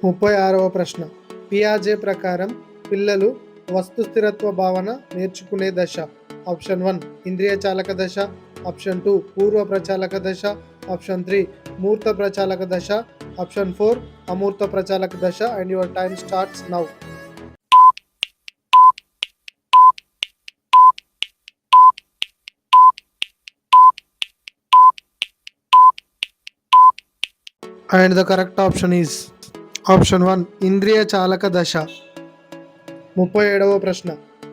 36వ ప్రశ్న. పియాజే ప్రకారం పిల్లలు వస్తు స్థిరత్వ భావన నేర్చుకునే దశ. ఆప్షన్ 1 ఇంద్రియ చాలక దశ, ఆప్షన్ 2 పూర్వ ప్రచాలక దశ, ఆప్షన్ 3 మూర్త ప్రచాలక దశ, ఆప్షన్ 4 అమూర్త ప్రచాలక దశ. And your time starts now. And the correct option is option 1 ఇంద్రియ చాలక దశ. 37వ ప్రశ్న.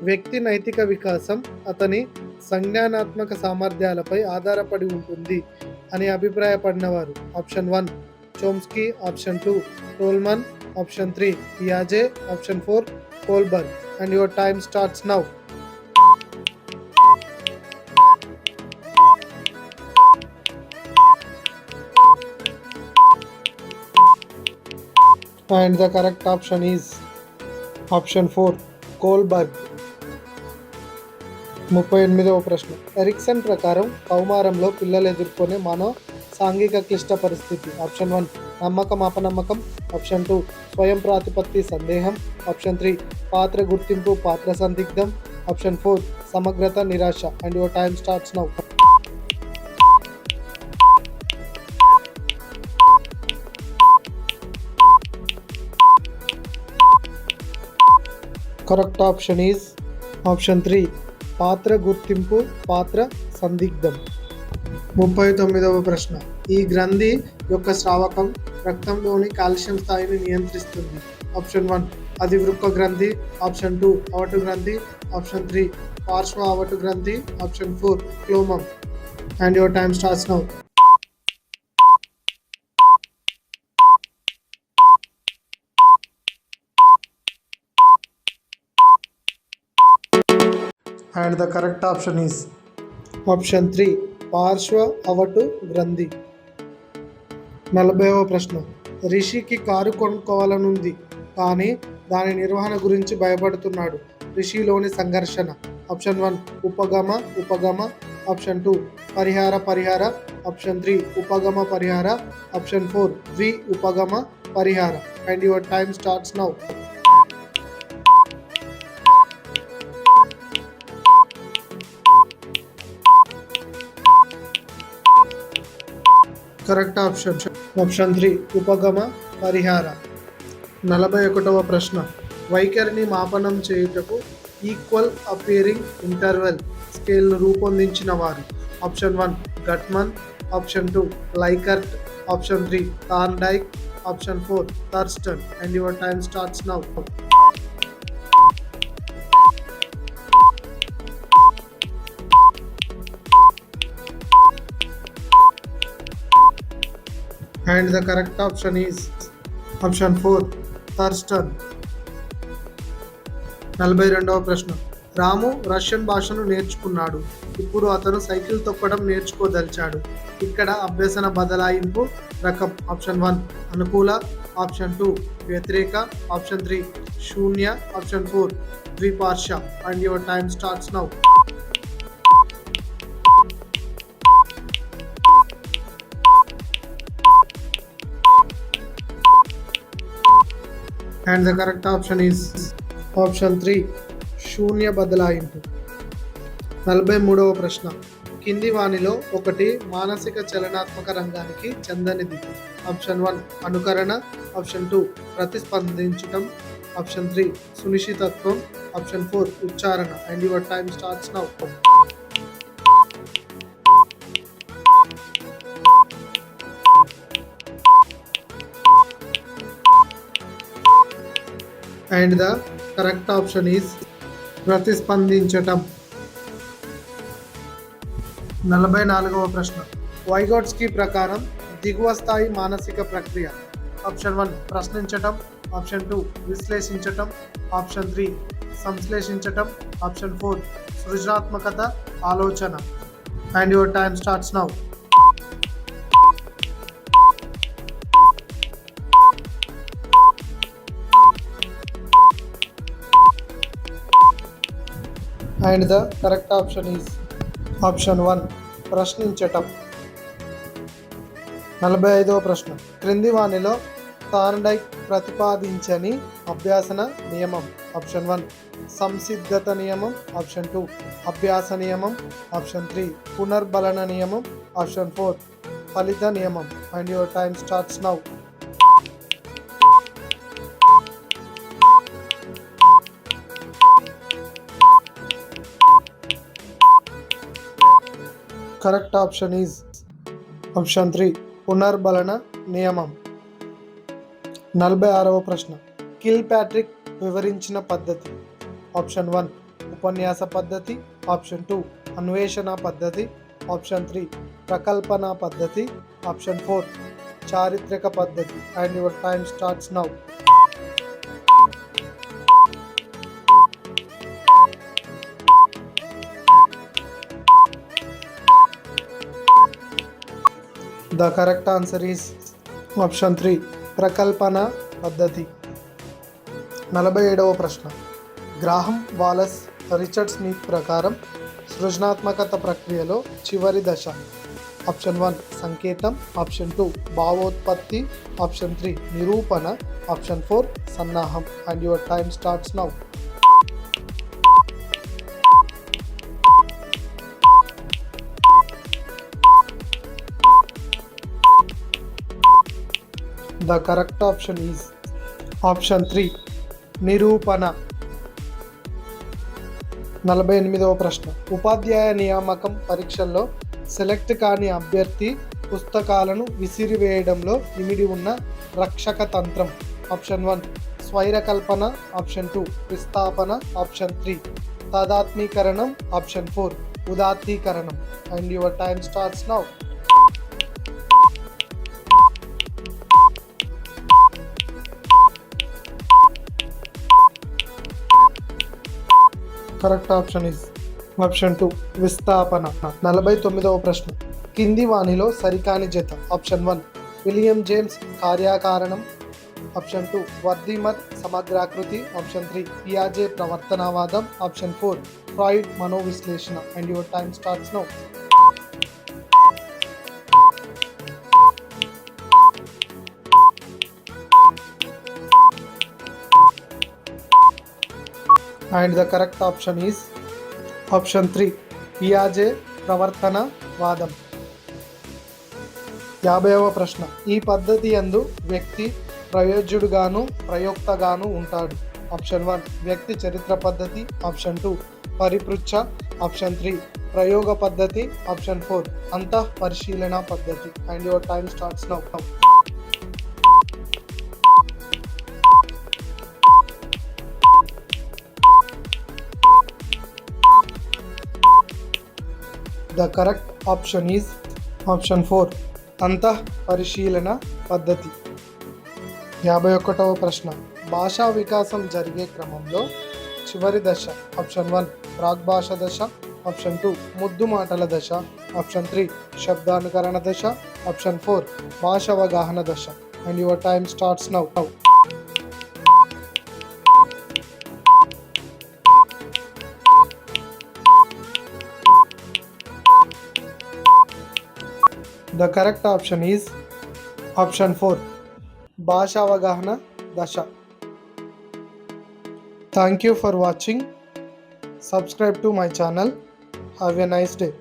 వ్యక్తి నైతిక వికాసం అతని సంజ్ఞానాత్మక సామర్థ్యాలపై ఆధారపడి ఉంటుంది అని అభిప్రాయపడినవారు. Option 1 Chomsky, option 2 Tolman, option 3 పియాజే, option 4 Kohlberg. And your time starts now. And the correct option is option 4 Kohlberg. 38వ ప్రశ్న. ఎరిక్సన్ ప్రకారం కౌమారంలో పిల్లలు ఎదుర్కొనే మనో సాంఘిక క్లిష్ట పరిస్థితి. ఆప్షన్ 1 నమ్మకం అపనమ్మకం, ఆప్షన్ 2 స్వయం ప్రాతిపత్తి సందేహం, ఆప్షన్ 3 పాత్ర గుర్తింపు పాత్ర సందిగ్ధం, ఆప్షన్ 4 సమగ్రత నిరాశ. And your time starts now. Correct option is option 3 పాత్ర గుర్తింపు పాత్ర సందిగ్ధం. 39వ ప్రశ్న. ఈ గ్రంథి యొక్క స్రావకం రక్తంలోని కాల్షియం స్థాయిని నియంత్రిస్తుంది. ఆప్షన్ 1 అధివృక్క గ్రంథి, ఆప్షన్ 2 అవటు గ్రంథి, ఆప్షన్ 3 పార్శ్వ అవటు గ్రంథి, ఆప్షన్ 4 క్లోమం. And your time starts now. And the correct option is option 3 పార్శ్వ అవటు గ్రంథి. 40వ ప్రశ్న. రిషికి కారు కొనుక్కోవాలనుంది కానీ దాని నిర్వహణ గురించి భయపడుతున్నాడు. రిషిలోని సంఘర్షణ. ఆప్షన్ 1 ఉపగమ, ఆప్షన్ 2 పరిహార, ఆప్షన్ 3 ఉపగమ పరిహార, ఆప్షన్ 4 ఉపగమ పరిహార. And your time starts now. Correct option 3 ఉపగమ పరిహార. 41వ ప్రశ్న. వైఖరిని మాపనం చేయుటకు ఈక్వల్ అపియరింగ్ ఇంటర్వెల్ స్కేల్ను రూపొందించిన వారు. Option 1 Guttman, option 2 Likert, option 3 Thorndike, option 4 Thurstone. And your time starts now. And the correct option is option 4 Thurstone. 42వ ప్రశ్న. రాము రష్యన్ భాషను నేర్చుకున్నాడు. ఇప్పుడు అతను సైకిల్ తొక్కడం నేర్చుకోదలిచాడు. ఇక్కడ అభ్యసన బదలాయింపు రకం. ఆప్షన్ 1 అనుకూల, ఆప్షన్ 2 వ్యతిరేక, ఆప్షన్ 3 శూన్య, ఆప్షన్ 4 ద్విపార్శ్వ. And your time starts now. And the correct option is option 3 శూన్య బదలాయింపు. 43వ ప్రశ్న. కింది వానిలో ఒకటి మానసిక చలనాత్మక రంగానికి చెందనిది. ఆప్షన్ 1 అనుకరణ, ఆప్షన్ 2 ప్రతిస్పందించటం, ఆప్షన్ 3 సునిశ్చితత్వం, ఆప్షన్ 4 ఉచ్చారణ. And your time starts now. And the correct option is ప్రతిస్పందించటం. 44వ ప్రశ్న. వైగోట్స్కీ ప్రకారం దిగువ స్థాయి మానసిక ప్రక్రియ. ఆప్షన్ 1 ప్రశ్నించటం, ఆప్షన్ 2 విశ్లేషించటం, ఆప్షన్ 3 సంశ్లేషించటం, ఆప్షన్ 4 సృజనాత్మకత ఆలోచన. And your time starts now. And the correct option is option 1 ప్రశ్నించటం. 45వ ప్రశ్న. క్రింది వానిలో థార్న్డైక్ ప్రతిపాదించని అభ్యాసన నియమం. ఆప్షన్ 1 సంసిద్ధత నియమం. ఆప్షన్ 2 అభ్యాస నియమం. ఆప్షన్ 3 పునర్బలన నియమం. ఆప్షన్ 4 ఫలిత నియమం. And your time starts now. Correct option is option 3 పునర్బలన నియమం. 46వ ప్రశ్న. కిల్ ప్యాట్రిక్ వివరించిన పద్ధతి. ఆప్షన్ 1 ఉపన్యాస పద్ధతి. ఆప్షన్ 2 అన్వేషణ పద్ధతి. ఆప్షన్ 3 ప్రకల్పన పద్ధతి. ఆప్షన్ 4 చారిత్రక పద్ధతి. And your time starts now. The correct answer is option 3 ప్రకల్పన పద్ధతి. 47వ ప్రశ్న. గ్రాహం వాలస్ రిచర్డ్ స్మిత్ ప్రకారం సృజనాత్మకత ప్రక్రియలో చివరి దశ. ఆప్షన్ 1 సంకేతం. ఆప్షన్ 2 భావోత్పత్తి. ఆప్షన్ 3 నిరూపణ. ఆప్షన్ 4 సన్నాహం. And your time starts now. The correct option is option 3 నిరూపణ. 48వ ప్రశ్న. ఉపాధ్యాయ నియామకం పరీక్షల్లో సెలెక్ట్ కాని అభ్యర్థి పుస్తకాలను విసిరివేయడంలో ఇమిడి ఉన్న రక్షక తంత్రం. ఆప్షన్ 1 స్వైరకల్పన. ఆప్షన్ 2 విస్థాపన. ఆప్షన్ 3 తాదాత్మీకరణం. ఆప్షన్ 4 ఉదాత్తీకరణం. And your time starts now. Correct option is option 2 విస్థాపన. 49వ ప్రశ్న. కింది వాణిలో సరికాని జత. ఆప్షన్ 1 విలియం జేమ్స్ కార్యకారణం. ఆప్షన్ 2 వర్దిమర్ సమగ్రాకృతి. ఆప్షన్ 3 పియాజే ప్రవర్తనవాదం. ఆప్షన్ 4 ఫ్రాయిడ్ మనోవిశ్లేషణ. And your time starts now. And the correct option is option 3 పియాజే ప్రవర్తనవాదం. 50వ ప్రశ్న. ఈ పద్ధతి యందు వ్యక్తి ప్రయోజ్యుడుగాను ప్రయోక్తగాను ఉంటాడు. ఆప్షన్ 1 వ్యక్తి చరిత్ర పద్ధతి. ఆప్షన్ 2 పరిపృచ్ఛ. ఆప్షన్ 3 ప్రయోగ పద్ధతి. ఆప్షన్ 4 అంతః పరిశీలన పద్ధతి. And your time starts now. The correct option is option 4 అంతః పరిశీలన పద్ధతి. 51వ ప్రశ్న. భాషా వికాసం జరిగే క్రమంలో చివరి దశ. ఆప్షన్ 1 ప్రాగ్భాష దశ. ఆప్షన్ 2 ముద్దు మాటల దశ. ఆప్షన్ 3 శబ్దానుకరణ దశ. ఆప్షన్ 4 భాషావగాహన దశ. And your time starts now. The correct option is option 4 భాషావగాహన దశ. Thank you for watching. Subscribe to my channel. Have a nice day.